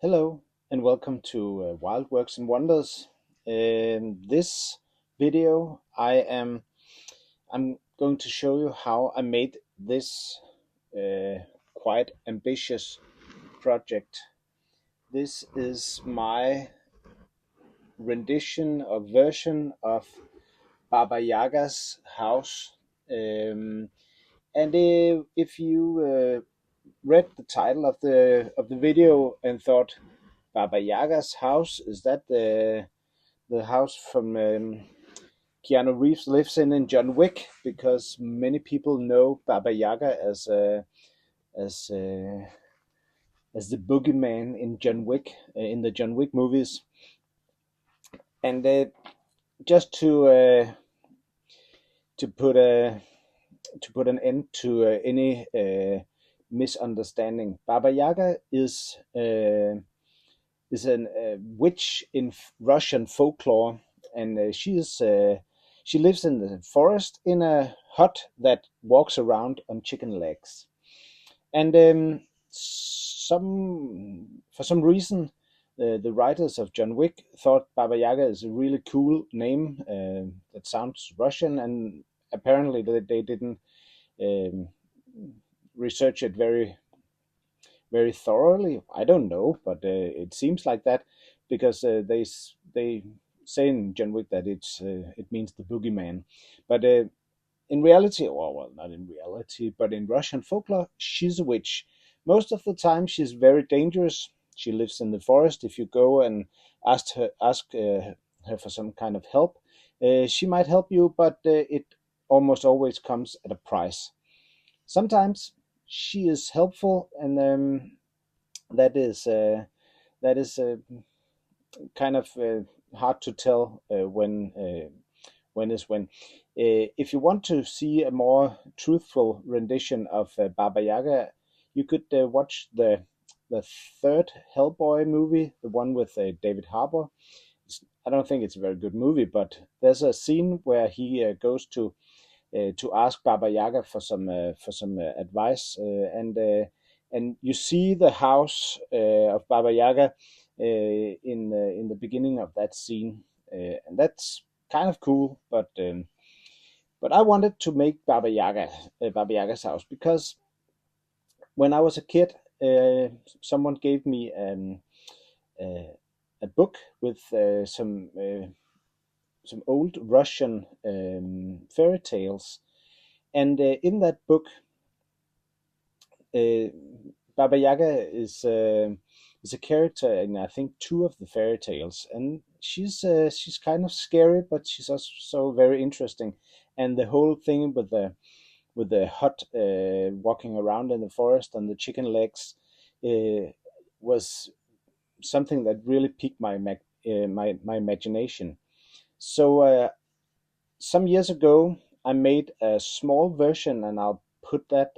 Hello and welcome to Wild Works and Wonders. In this video, I'm going to show you how I made this quite ambitious project. This is my rendition or version of Baba Yaga's house. If you read the title of the video and thought Baba Yaga's house, is that the house from Keanu Reeves lives in John Wick? Because many people know Baba Yaga as uh, as the boogeyman in John Wick, in the John Wick movies. And just to put a to put an end to any misunderstanding, Baba Yaga is a witch in Russian folklore, and she lives in the forest in a hut that walks around on chicken legs. And some for some reason, the writers of John Wick thought Baba Yaga is a really cool name that sounds Russian, and apparently they didn't um, research it very thoroughly. I don't know, but it seems like that because they say in John Wick that it means the boogeyman, but in reality, or well, not in reality, but in Russian folklore, she's a witch. Most of the time, she's very dangerous. She lives in the forest. If you go and ask her for some kind of help, she might help you, but it almost always comes at a price. Sometimes she is helpful, and that is uh, that is kind of hard to tell when is when. If you want to see a more truthful rendition of Baba Yaga, you could watch the third Hellboy movie, the one with David Harbour. I don't think it's a very good movie, but there's a scene where he goes to ask Baba Yaga for some advice, and you see the house of Baba Yaga in the beginning of that scene, and that's kind of cool. But I wanted to make Baba Yaga's house because when I was a kid, someone gave me uh, a book with some old Russian fairy tales, and in that book, uh, Baba Yaga is a character in, I think, two of the fairy tales, and she's kind of scary, but she's also very interesting. And the whole thing with the hut walking around in the forest and the chicken legs uh, was something that really piqued my imagination. So some years ago, I made a small version, and I'll put that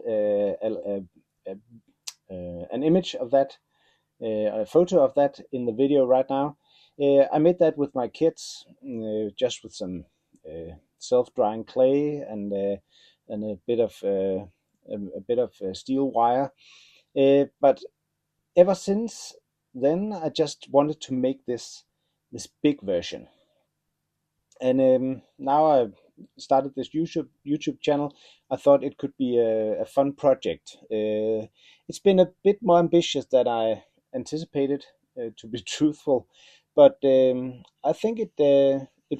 an image of that, a photo of that in the video right now. I made that with my kids, just with some self-drying clay and a bit of steel wire. But ever since then, I just wanted to make this big version, and now I've started this YouTube channel. I thought it could be a fun project. It's been a bit more ambitious than I anticipated, to be truthful, but I think it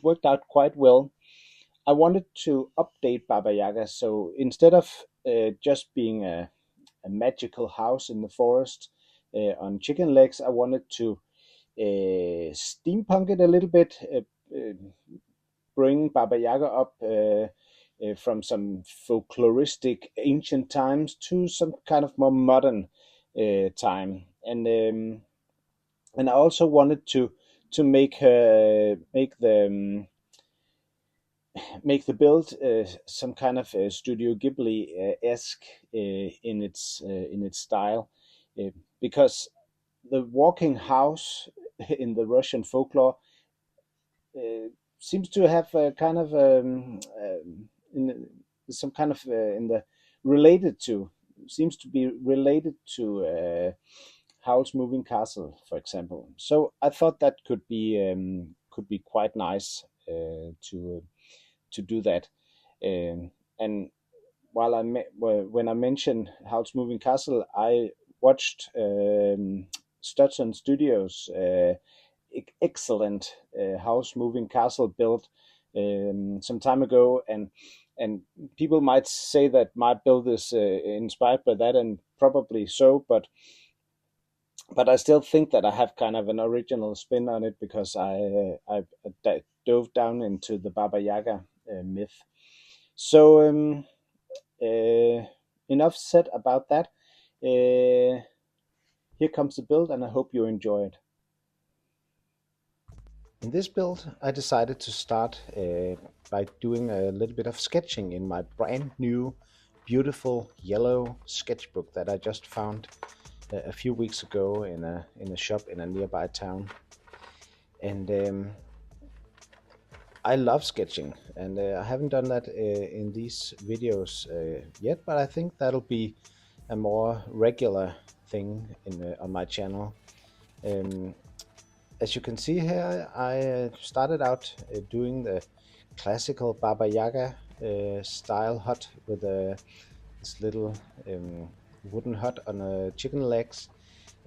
worked out quite well. I wanted to update Baba Yaga, so instead of just being a magical house in the forest on chicken legs, I wanted to steampunk it a little bit, bring Baba Yaga up from some folkloristic ancient times to some kind of more modern time, and I also wanted to make the build some kind of Studio Ghibli esque in its style, because the walking house in the Russian folklore uh, seems to have a kind of in some kind of in the related to seems to be related Howl's Moving Castle, for example. So I thought that could be quite nice to do that. And while when I mentioned Howl's Moving Castle, I watched Stutson Studios excellent House Moving Castle build some time ago, and people might say that my build is inspired by that, and probably so, but I still think that I have kind of an original spin on it because I dove down into the Baba Yaga myth. So enough said about that. Here comes the build, and I hope you enjoy it. In this build, I decided to start by doing a little bit of sketching in my brand new, beautiful yellow sketchbook that I just found a few weeks ago in a shop in a nearby town. And I love sketching, and I haven't done that in these videos yet, but I think that'll be a more regular thing on my channel. As you can see here, I started out doing the classical Baba Yaga style hut with this little wooden hut on chicken legs.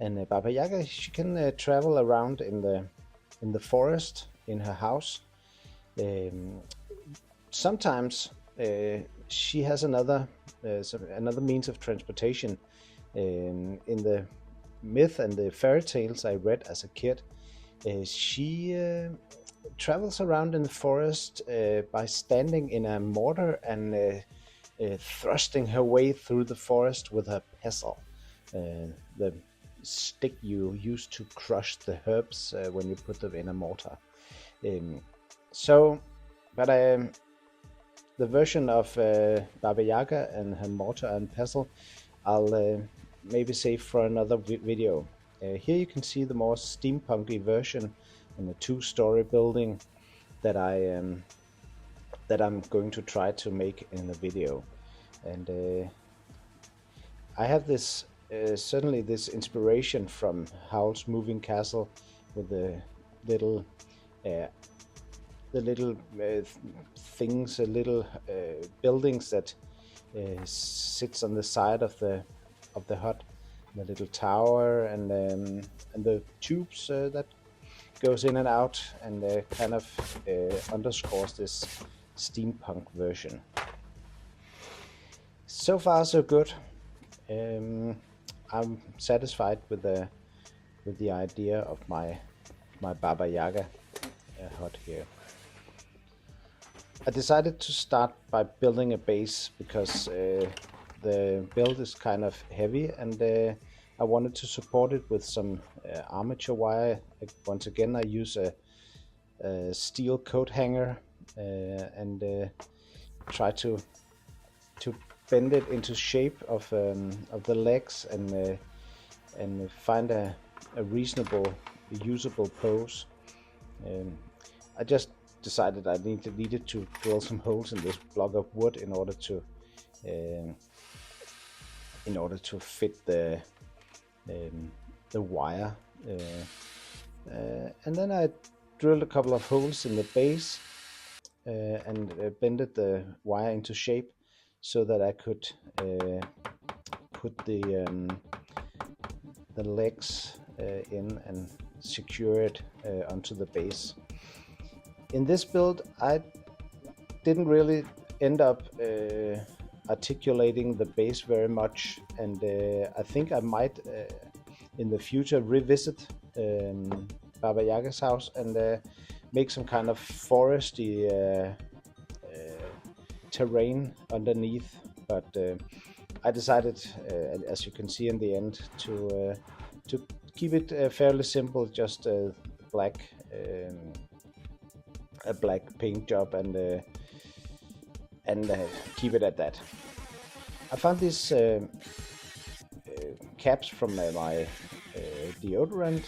And Baba Yaga, she can travel around in the forest in her house. Sometimes she has another means of transportation. In the myth and the fairy tales I read as a kid, she travels around in the forest by standing in a mortar and thrusting her way through the forest with her pestle, the stick you use to crush the herbs when you put them in a mortar. The version of Baba Yaga and her mortar and pestle, I'll maybe save for another video. Here you can see the more steampunky version in a two-story building that I'm going to try to make in the video. And I have this certainly this inspiration from Howl's Moving Castle with the little things, little buildings that sits on the side of the hut, the little tower, and the tubes that goes in and out, and kind of underscores this steampunk version. So far so good. I'm satisfied with the idea of my Baba Yaga hut here. I decided to start by building a base because the build is kind of heavy, and I wanted to support it with some armature wire. Once again, I use a steel coat hanger and try to bend it into shape of the legs and find a reasonable, usable pose. I just decided I needed to drill some holes in this block of wood in order to fit the wire, and then I drilled a couple of holes in the base and bended the wire into shape so that I could put the legs in and secure it onto the base. In this build, I didn't really end up articulating the base very much, and I think I might in the future revisit Baba Yaga's house and make some kind of foresty terrain underneath, but I decided, as you can see in the end, to keep it fairly simple, just a black paint job, and keep it at that. I found these caps from my deodorant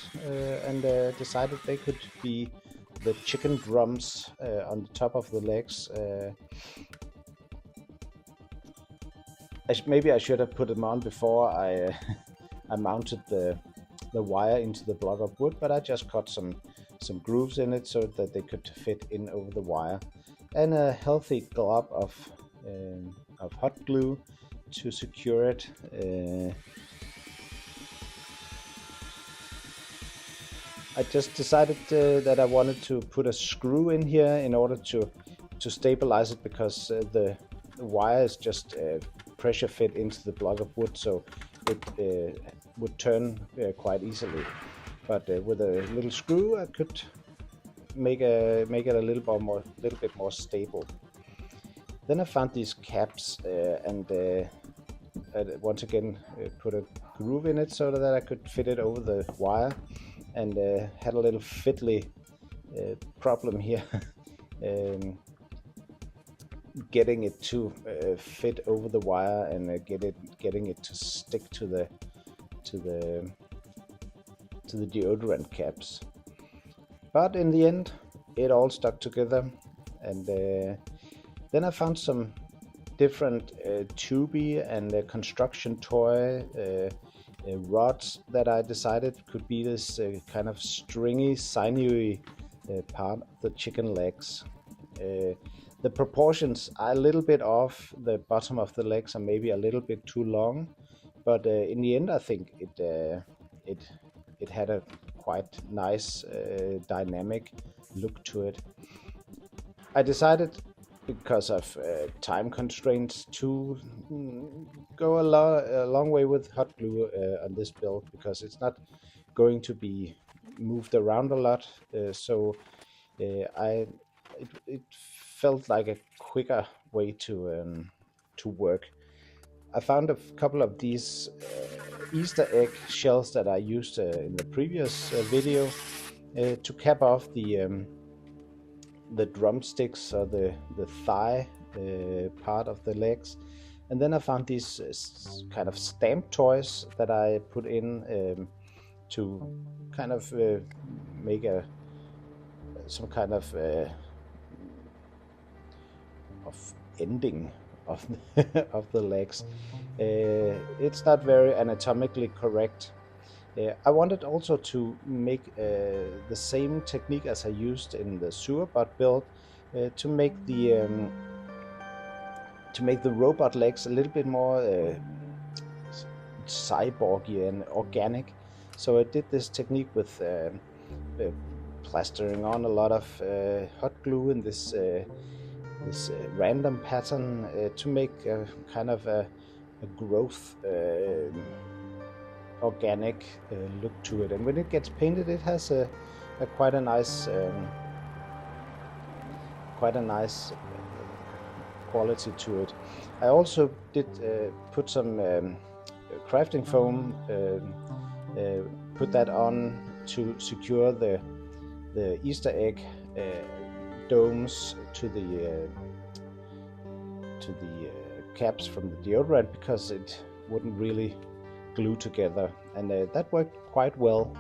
and decided they could be the chicken drums on the top of the legs. Maybe I should have put them on before I mounted the the wire into the block of wood, but I just cut some grooves in it so that they could fit in over the wire, and a healthy glob of hot glue to secure it. I just decided that I wanted to put a screw in here in order to stabilize it, because the wire is just pressure fit into the block of wood, so it would turn quite easily. But with a little screw, I could make it a little bit more stable. Then I found these caps and once again put a groove in it so that I could fit it over the wire, and had a little fiddly problem here. Getting it to fit over the wire and getting it to stick to the deodorant caps. But in the end, it all stuck together, and then I found some different tubey and construction toy rods that I decided could be this kind of stringy, sinewy part of the chicken legs. The proportions are a little bit off. The bottom of the legs are maybe a little bit too long, but in the end, I think it had a quite nice dynamic look to it. I decided, because of time constraints, to go a long way with hot glue on this build, because it's not going to be moved around a lot. So it felt like a quicker way to work. I found a couple of these Easter egg shells that I used in the previous video to cap off the drumsticks, or the thigh part of the legs. And then I found these kind of stamp toys that I put in to kind of make some kind of ending of of the legs. It's not very anatomically correct. I wanted also to make the same technique as I used in the sewer bot build to make the robot legs a little bit more cyborgy and organic. So I did this technique with plastering on a lot of hot glue in this random pattern to make kind of a growth organic look to it. And when it gets painted, it has a quite a nice quality to it. I also did put some crafting foam, put that on to secure the Easter egg domes to the caps from the deodorant, because it wouldn't really glue together, and that worked quite well.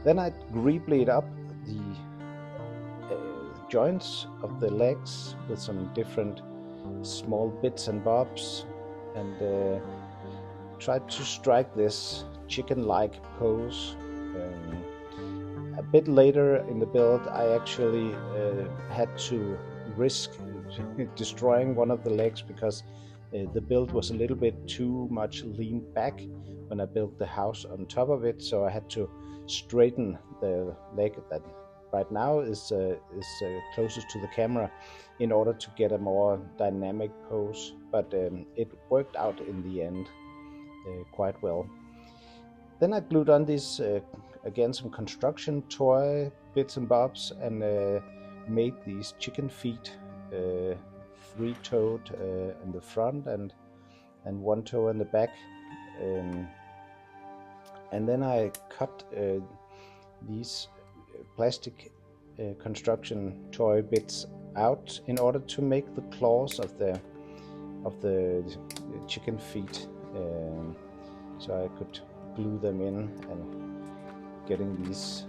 Then I greeblyed up the joints of the legs with some different small bits and bobs, and tried to strike this chicken-like pose. A bit later in the build, I actually had to risk destroying one of the legs, because the build was a little bit too much leaned back when I built the house on top of it, so I had to straighten the leg that right now is closest to the camera in order to get a more dynamic pose. But it worked out in the end quite well. Then I glued on these again some construction toy bits and bobs, and made these chicken feet, three-toed in the front and one toe in the back, and then I cut these plastic construction toy bits out in order to make the claws of the chicken feet, so I could glue them in and getting these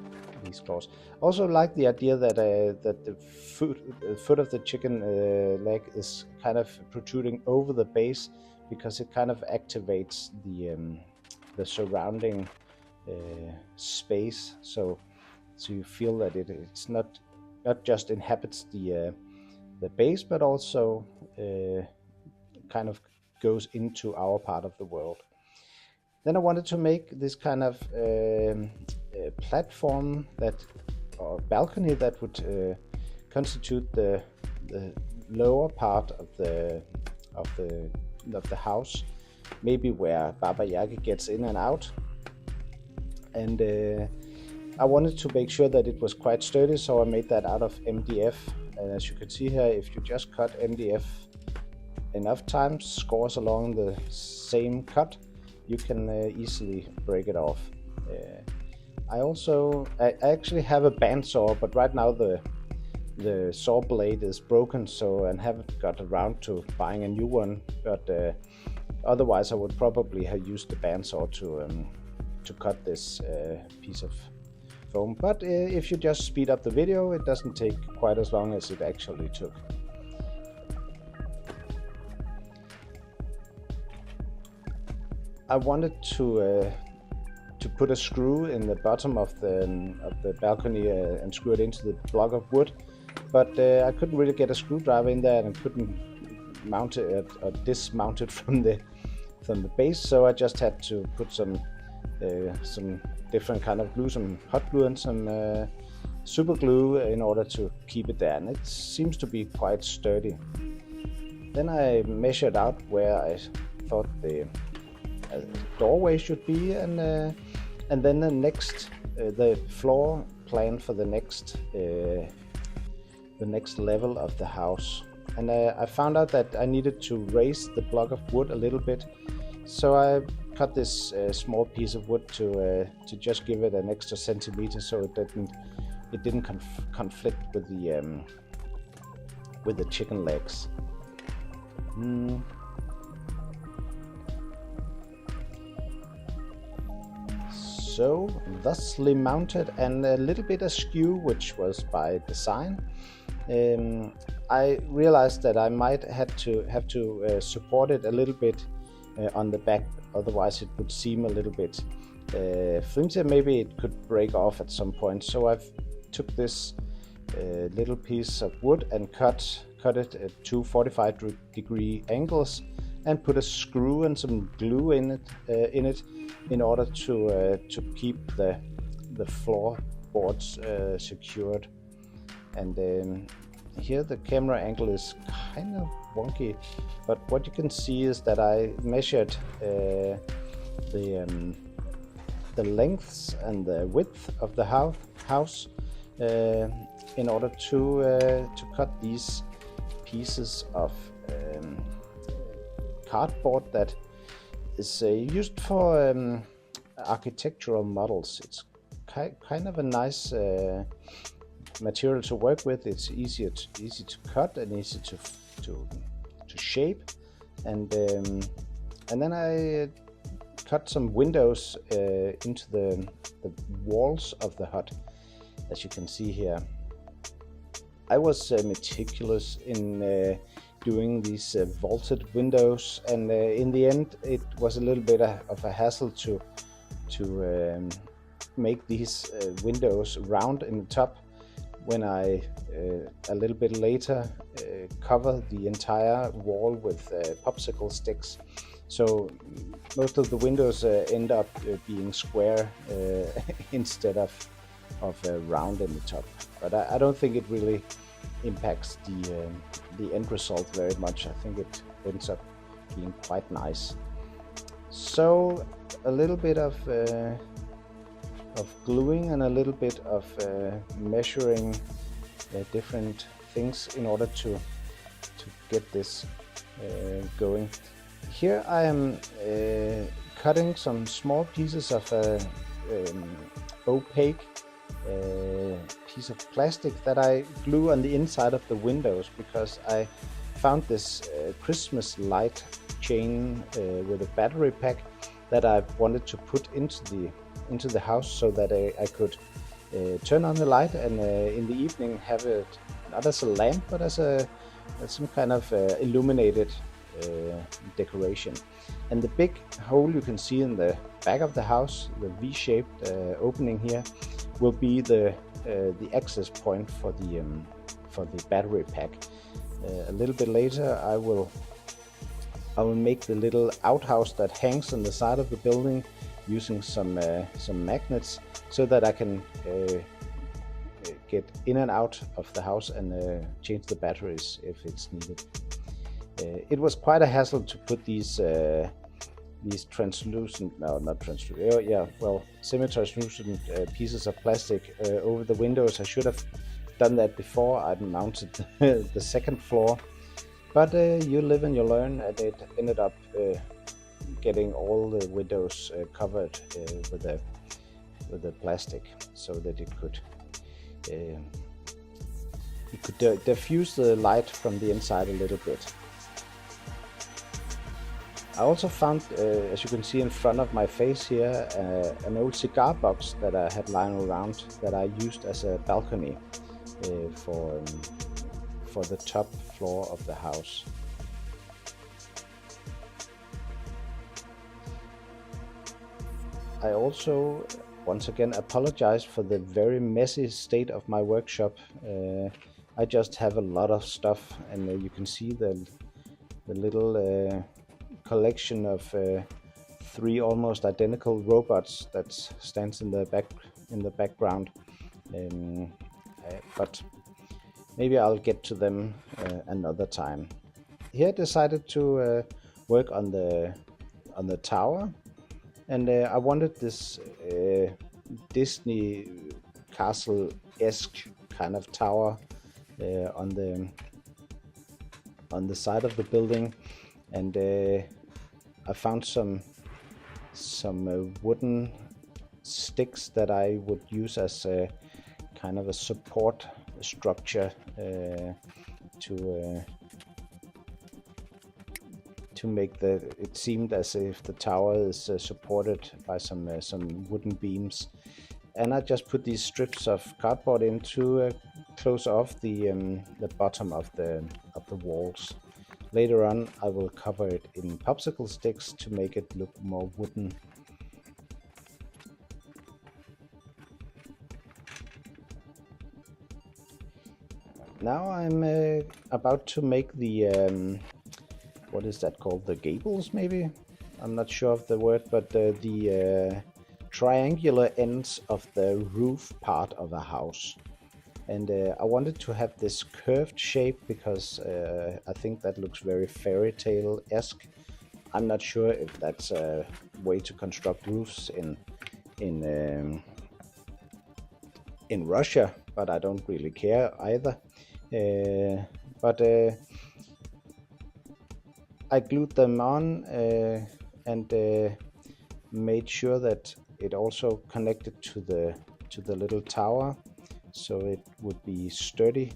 claws. Also like the idea that the foot of the chicken leg is kind of protruding over the base, because it kind of activates the surrounding space, so you feel that it's not just inhabits the base, but also kind of goes into our part of the world. Then I wanted to make this kind of platform or balcony that would constitute the lower part of the house, maybe where Baba Yaga gets in and out. And I wanted to make sure that it was quite sturdy, so I made that out of MDF. And as you can see here, if you just cut MDF enough times, scores along the same cut, you can easily break it off. I actually have a bandsaw, but right now the saw blade is broken, and haven't got around to buying a new one. But otherwise, I would probably have used the bandsaw to cut this piece of foam. But if you just speed up the video, it doesn't take quite as long as it actually took. I wanted to put a screw in the bottom of the balcony and screw it into the block of wood, but I couldn't really get a screwdriver in there, and I couldn't mount it or dismount it from the base, so I just had to put some different kind of glue, some hot glue and some super glue in order to keep it there, and it seems to be quite sturdy. Then I measured out where I thought the doorway should be, and then the floor plan for the next level of the house. And I found out that I needed to raise the block of wood a little bit, so I cut this small piece of wood to just give it an extra centimeter, so it didn't conflict with the chicken legs. So thusly mounted and a little bit askew, which was by design. I realized that I might have to support it a little bit on the back, otherwise it would seem a little bit flimsy. Maybe it could break off at some point. So I took this little piece of wood and cut it at 245-degree angles, and put a screw and some glue in it in order to keep the floorboards secured. And here the camera angle is kind of wonky, but what you can see is that I measured the lengths and the width of the house in order to cut these pieces of cardboard that is used for architectural models. It's kind of a nice material to work with. It's easy to cut and easy to shape, and then I cut some windows into the walls of the hut, as you can see here. I was meticulous in doing these vaulted windows, and in the end it was a little bit of a hassle to make these windows round in the top when I a little bit later cover the entire wall with popsicle sticks. So most of the windows end up being square instead of round in the top. But I don't think it really impacts the end result very much. I think it ends up being quite nice. So a little bit of gluing and a little bit of measuring different things in order to get this going. Here I am cutting some small pieces of opaque piece of plastic that I glue on the inside of the windows, because I found this Christmas light chain with a battery pack that I wanted to put into the house, so that I could turn on the light and in the evening have it not as a lamp, but as some kind of illuminated decoration. And the big hole you can see in the back of the house, the V-shaped opening here, will be the access point for the battery pack. A little bit later, I will make the little outhouse that hangs on the side of the building using some magnets, so that I can get in and out of the house and change the batteries if it's needed. It was quite a hassle to put these translucent, no, not translucent, semi-translucent pieces of plastic over the windows. I should have done that before I'd mounted the second floor, but you live and you learn, and it ended up getting all the windows covered with the plastic, so that it could diffuse the light from the inside a little bit. I also found, as you can see in front of my face here, an old cigar box that I had lying around that I used as a balcony for the top floor of the house. I also, once again, apologize for the very messy state of my workshop. I just have a lot of stuff, and you can see the little collection of 3 almost identical robots that stands in the background. But maybe I'll get to them another time. Here I decided to work on the tower, and I wanted this Disney castle-esque kind of tower on the side of the building, and I found some wooden sticks that I would use as a kind of a support structure to make it seemed as if the tower is supported by some wooden beams. And I just put these strips of cardboard in to close off the bottom of the walls. Later on, I will cover it in popsicle sticks to make it look more wooden. Now I'm about to make the what is that called? The gables, maybe? I'm not sure of the word, but the triangular ends of the roof part of a house. And I wanted to have this curved shape because I think that looks very fairy tale-esque. I'm not sure if that's a way to construct roofs in Russia, but I don't really care either. But I glued them on and made sure that it also connected to the little tower, so it would be sturdy.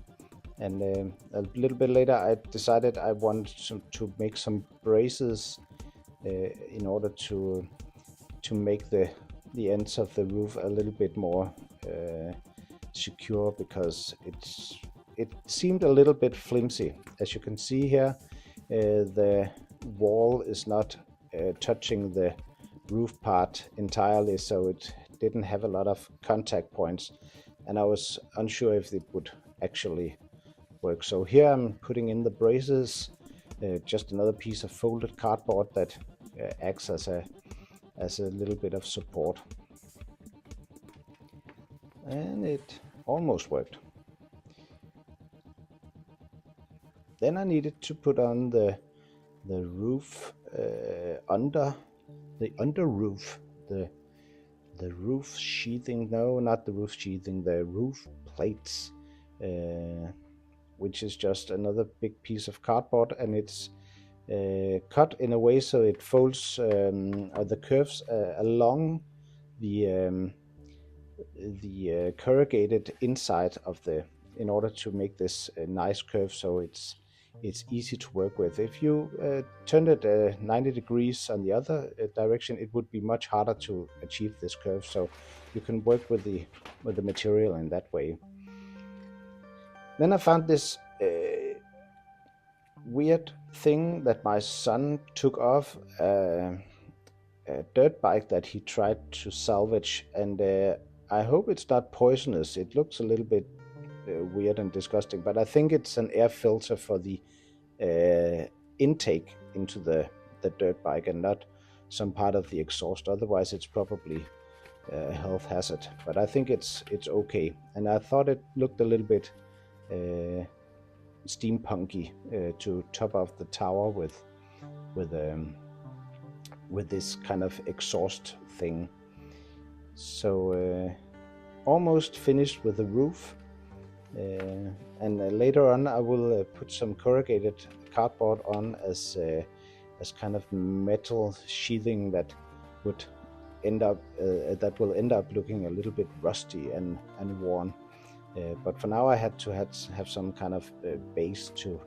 And a little bit later I decided I wanted to make some braces in order to make the ends of the roof a little bit more secure, because it seemed a little bit flimsy. As you can see here, the wall is not touching the roof part entirely, so it didn't have a lot of contact points, and I was unsure if it would actually work. So here I'm putting in the braces, just another piece of folded cardboard that acts as a little bit of support, and it almost worked. Then I needed to put on the roof under the roof, the roof sheathing. No, not the roof sheathing, the roof plates, which is just another big piece of cardboard, and it's cut in a way so it folds the curves along the corrugated inside of in order to make this a nice curve, so it's easy to work with. If you turned it 90 degrees on the other direction, it would be much harder to achieve this curve, so you can work with the material in that way. Then I found this weird thing that my son took off a dirt bike that he tried to salvage, and I hope it's not poisonous. It looks a little bit weird and disgusting, but I think it's an air filter for the intake into the dirt bike and not some part of the exhaust. Otherwise, it's probably a health hazard. But I think it's okay, and I thought it looked a little bit steampunky to top off the tower with this kind of exhaust thing. So almost finished with the roof, and later on I will put some corrugated cardboard on as kind of metal sheathing that would end up will end up looking a little bit rusty and worn. But for now I had to have some kind of base to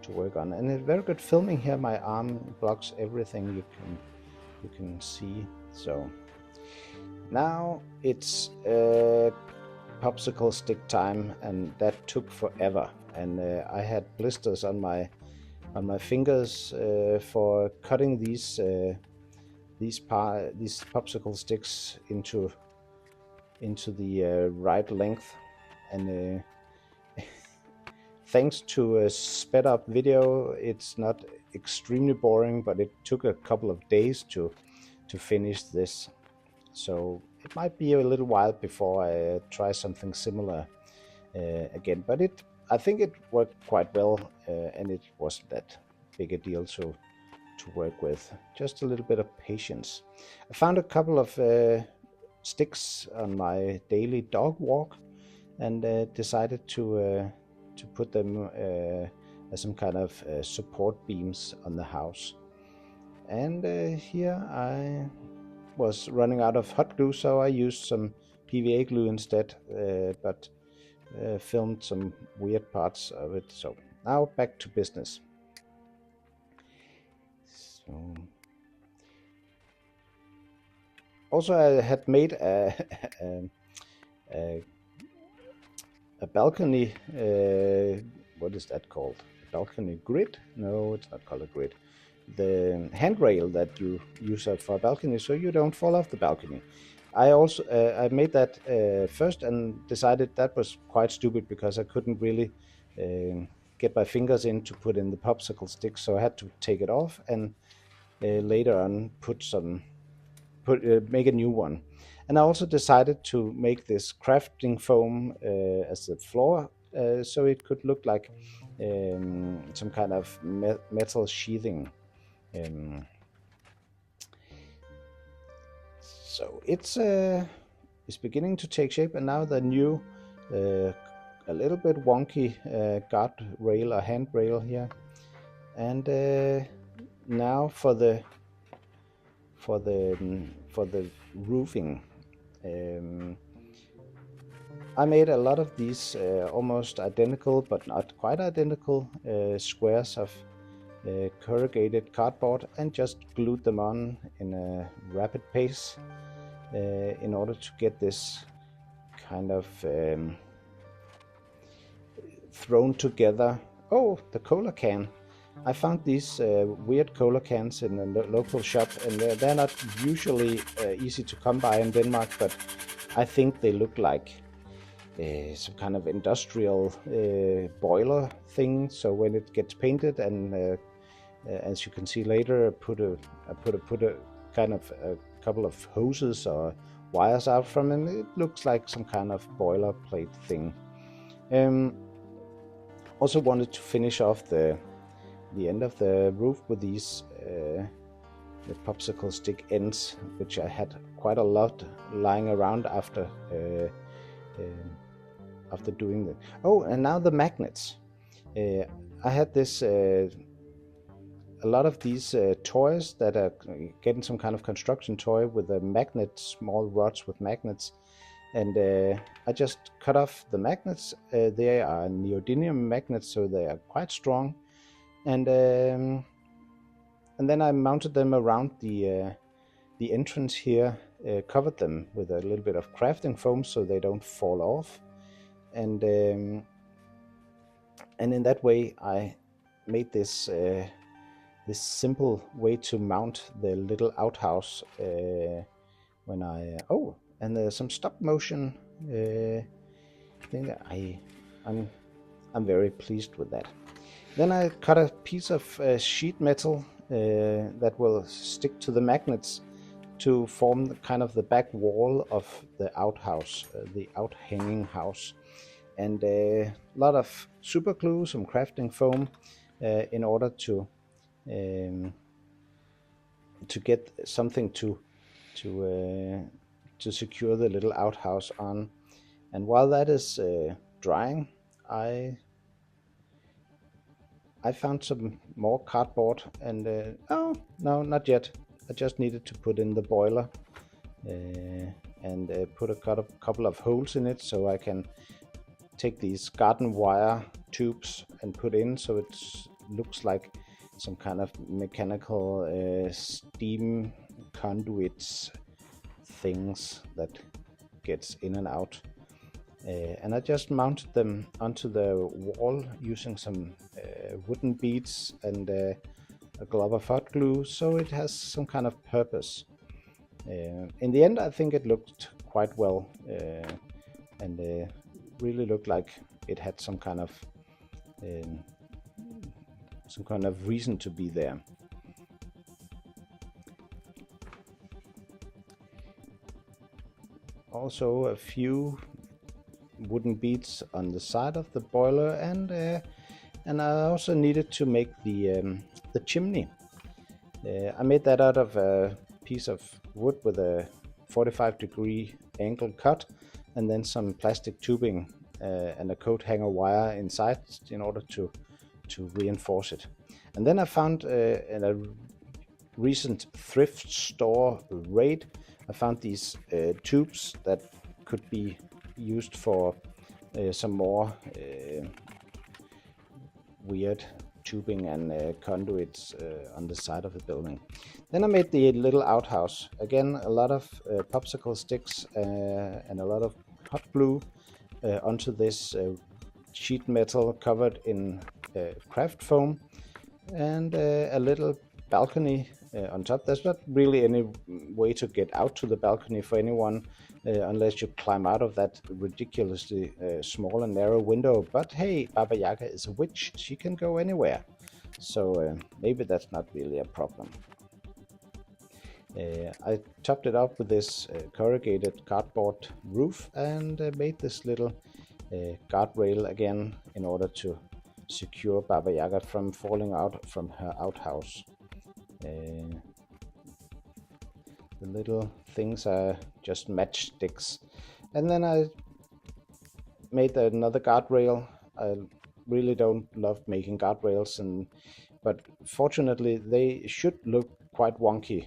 work on, and it's very good filming here. My arm blocks everything you can see. So now it's popsicle stick time, and that took forever, and I had blisters on my fingers for cutting these popsicle sticks into the right length, and thanks to a sped up video, it's not extremely boring, but it took a couple of days to finish this. So it might be a little while before I try something similar again, but I think it worked quite well, and it wasn't that big a deal to work with. Just a little bit of patience. I found a couple of sticks on my daily dog walk, and decided to put them as some kind of support beams on the house. And here I was running out of hot glue, so I used some PVA glue instead, but filmed some weird parts of it. So now back to business. So also I had made a balcony, what is that called? A balcony grid? No, it's not called a grid. The handrail that you use for a balcony so you don't fall off the balcony. I also I made that first and decided that was quite stupid because I couldn't really get my fingers in to put in the popsicle stick, so I had to take it off and later on make a new one. And I also decided to make this crafting foam as the floor, so it could look like some kind of metal sheathing. So it's beginning to take shape, and now the new a little bit wonky guard rail or handrail here, and now for the roofing. I made a lot of these almost identical but not quite identical squares of corrugated cardboard and just glued them on in a rapid pace in order to get this kind of thrown together. Oh, the cola can. I found these weird cola cans in a local shop, and they're not usually easy to come by in Denmark, but I think they look like some kind of industrial boiler thing. So when it gets painted, and as you can see later, I put a kind of a couple of hoses or wires out from it. It looks like some kind of boilerplate thing. Also wanted to finish off the end of the roof with these the popsicle stick ends, which I had quite a lot lying around after doing that. Oh, and now the magnets. I had this a lot of these toys that are getting some kind of construction toy with a magnet, small rods with magnets, and I just cut off the magnets. They are neodymium magnets, so they are quite strong, and then I mounted them around the entrance here, covered them with a little bit of crafting foam so they don't fall off, and in that way I made this this simple way to mount the little outhouse when I and there's some stop motion thing that I'm very pleased with that. Then I cut a piece of sheet metal that will stick to the magnets to form the back wall of the outhouse, the outhanging house, and a lot of super glue, some crafting foam, in order to get something to secure the little outhouse on. And while that is drying, I found some more cardboard, and oh no, not yet. I just needed to put in the boiler and put a couple of holes in it so I can take these garden wire tubes and put in, so it looks like some kind of mechanical steam conduits things that gets in and out. And I just mounted them onto the wall using some wooden beads and a glob of hot glue, so it has some kind of purpose. In the end, I think it looked quite well, and really looked like it had some kind of reason to be there. Also, a few wooden beads on the side of the boiler, and I also needed to make the chimney. I made that out of a piece of wood with a 45-degree angle cut, and then some plastic tubing and a coat hanger wire inside in order to reinforce it. And then I found in a recent thrift store raid, I found these tubes that could be used for some more weird tubing and conduits on the side of the building. Then I made the little outhouse. Again, a lot of popsicle sticks and a lot of hot glue onto this sheet metal covered in craft foam, and a little balcony on top. There's not really any way to get out to the balcony for anyone unless you climb out of that ridiculously small and narrow window. But hey, Baba Yaga is a witch. She can go anywhere. So maybe that's not really a problem. I topped it up with this corrugated cardboard roof and made this little guardrail again in order to secure Baba Yaga from falling out from her outhouse. The little things are just matchsticks. And then I made another guardrail. I really don't love making guardrails, but fortunately they should look quite wonky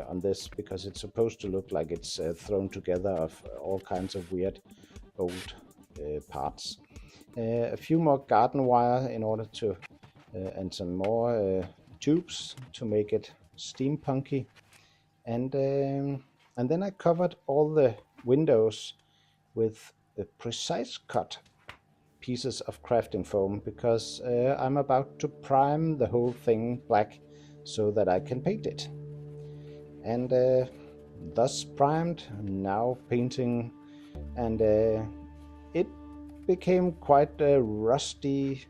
on this, because it's supposed to look like it's thrown together of all kinds of weird old parts. A few more garden wire in order to and some more tubes to make it steampunky, and then I covered all the windows with precise cut pieces of crafting foam, because I'm about to prime the whole thing black so that I can paint it. And thus primed, now painting, and it became quite rusty.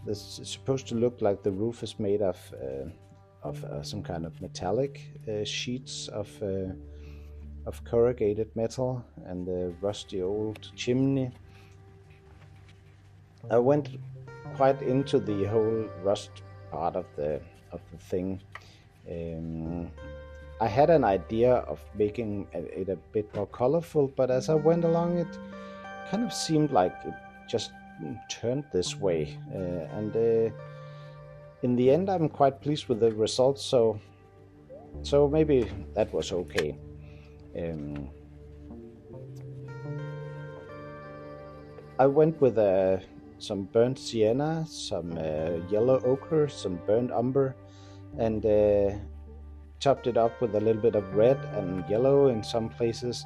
This is supposed to look like the roof is made of some kind of metallic sheets of corrugated metal, and the rusty old chimney. I went quite into the whole rust part of the thing. I had an idea of making it a bit more colorful, but as I went along, it kind of seemed like it just turned this way, and in the end I'm quite pleased with the results, so maybe that was okay. I went with some burnt sienna, some yellow ochre, some burnt umber, and chopped it up with a little bit of red and yellow in some places.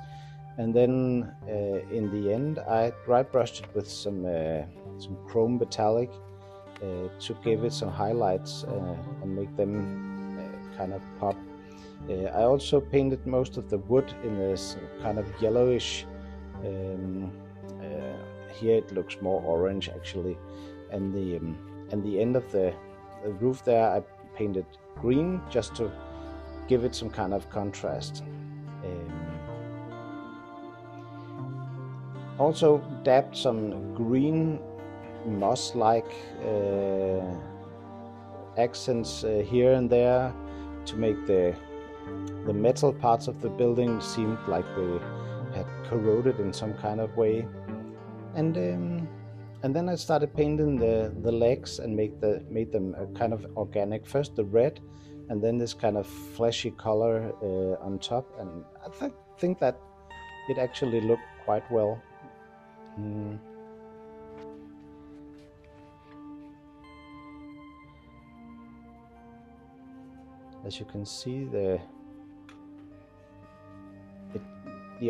And then in the end, I dry brushed it with some chrome metallic to give it some highlights and make them kind of pop. I also painted most of the wood in this kind of yellowish. Um, Here it looks more orange actually, and the end of the roof there I painted green just to give it some kind of contrast. Also dabbed some green moss-like accents here and there to make the metal parts of the building seemed like they had corroded in some kind of way. And then I started painting the legs and made them a kind of organic. First the red, and then this kind of fleshy color on top, and I think that it actually looked quite well. As you can see, the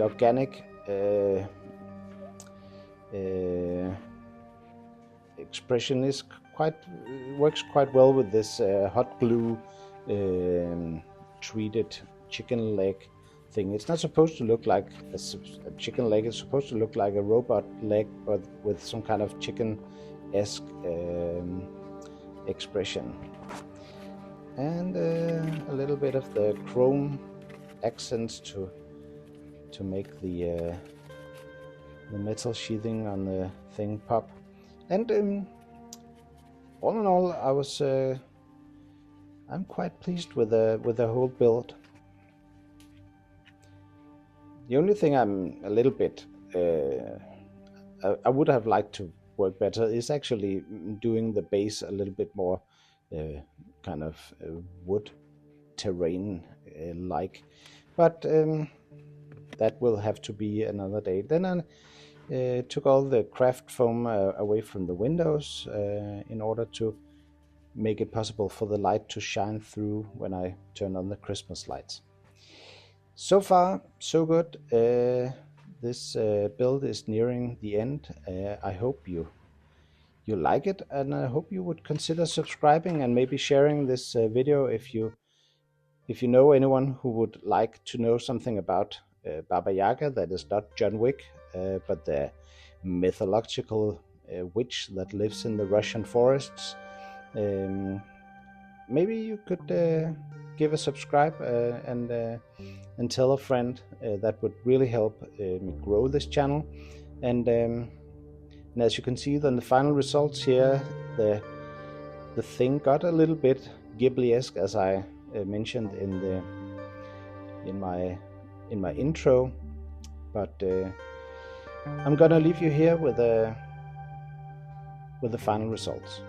organic expression is works quite well with this hot glue treated chicken leg thing. It's not supposed to look like a chicken leg. It's supposed to look like a robot leg, but with some kind of chicken-esque expression. And a little bit of the chrome accents to make the metal sheathing on the thing pop. And all in all, I'm quite pleased with the whole build. The only thing I'm a little bit I would have liked to work better is actually doing the base a little bit more kind of wood terrain like, but that will have to be another day. Then I took all the craft foam away from the windows in order to make it possible for the light to shine through when I turn on the Christmas lights. So far, so good. This build is nearing the end. I hope you like it, and I hope you would consider subscribing and maybe sharing this video if you know anyone who would like to know something about Baba Yaga that is not John Wick, but the mythological witch that lives in the Russian forests. Maybe you could give a subscribe and tell a friend. That would really help me grow this channel. And as you can see, then the final results here, the thing got a little bit Ghibli-esque, as I mentioned in my intro. But I'm gonna leave you here with the final results.